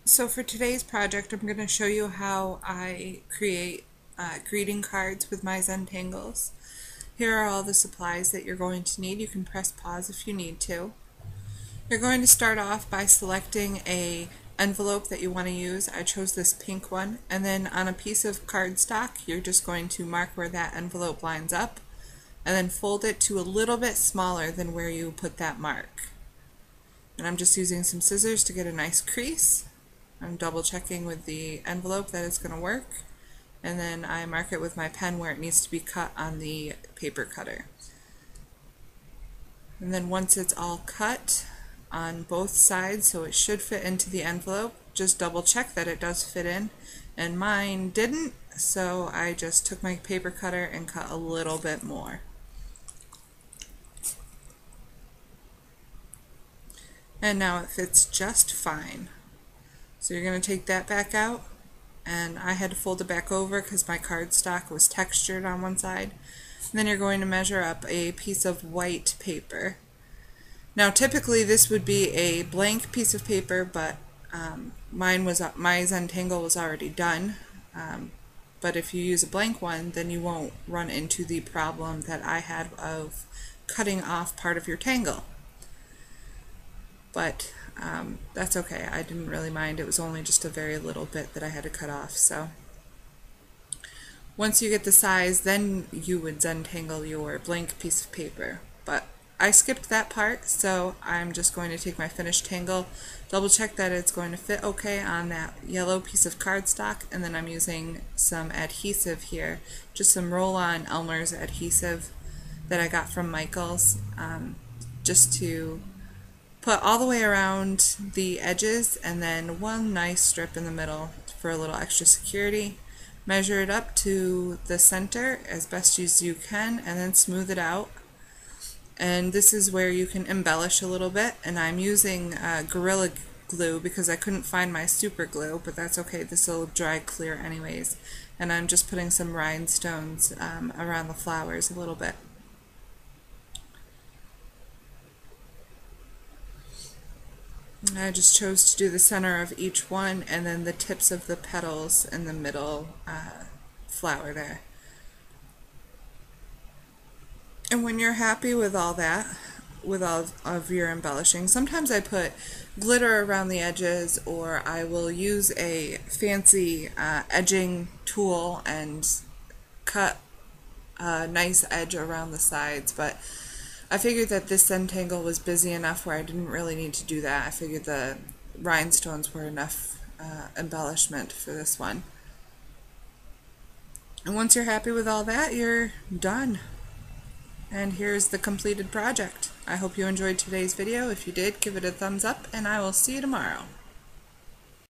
So for today's project, I'm going to show you how I create greeting cards with my Zentangles. Here are all the supplies that you're going to need. You can press pause if you need to. You're going to start off by selecting a envelope that you want to use. I chose this pink one, and then on a piece of cardstock you're just going to mark where that envelope lines up and then fold it to a little bit smaller than where you put that mark. And I'm just using some scissors to get a nice crease. I'm double checking with the envelope that it's going to work, and then I mark it with my pen where it needs to be cut on the paper cutter. And then once it's all cut on both sides, so it should fit into the envelope, just double check that it does fit in, and mine didn't, so I just took my paper cutter and cut a little bit more. And now it fits just fine. So you're going to take that back out, and I had to fold it back over because my cardstock was textured on one side. And then you're going to measure up a piece of white paper. Now typically this would be a blank piece of paper, but my Zentangle was already done. But if you use a blank one, then you won't run into the problem that I had of cutting off part of your tangle. But that's okay. I didn't really mind. It was only just a very little bit that I had to cut off. So once you get the size, then you would Zentangle your blank piece of paper. But I skipped that part, so I'm just going to take my finished tangle, double check that it's going to fit okay on that yellow piece of cardstock, and then I'm using some adhesive here, just some roll-on Elmer's adhesive that I got from Michael's, just to put all the way around the edges, and then one nice strip in the middle for a little extra security. Measure it up to the center as best as you can, and then smooth it out. And this is where you can embellish a little bit, and I'm using Gorilla Glue because I couldn't find my super glue, but that's okay, this will dry clear anyways. And I'm just putting some rhinestones around the flowers a little bit. I just chose to do the center of each one, and then the tips of the petals in the middle flower there. And when you're happy with all that, with all of your embellishing, sometimes I put glitter around the edges, or I will use a fancy edging tool and cut a nice edge around the sides, but I figured that this Zentangle was busy enough where I didn't really need to do that. I figured the rhinestones were enough embellishment for this one. And once you're happy with all that, you're done. And here's the completed project. I hope you enjoyed today's video. If you did, give it a thumbs up, and I will see you tomorrow.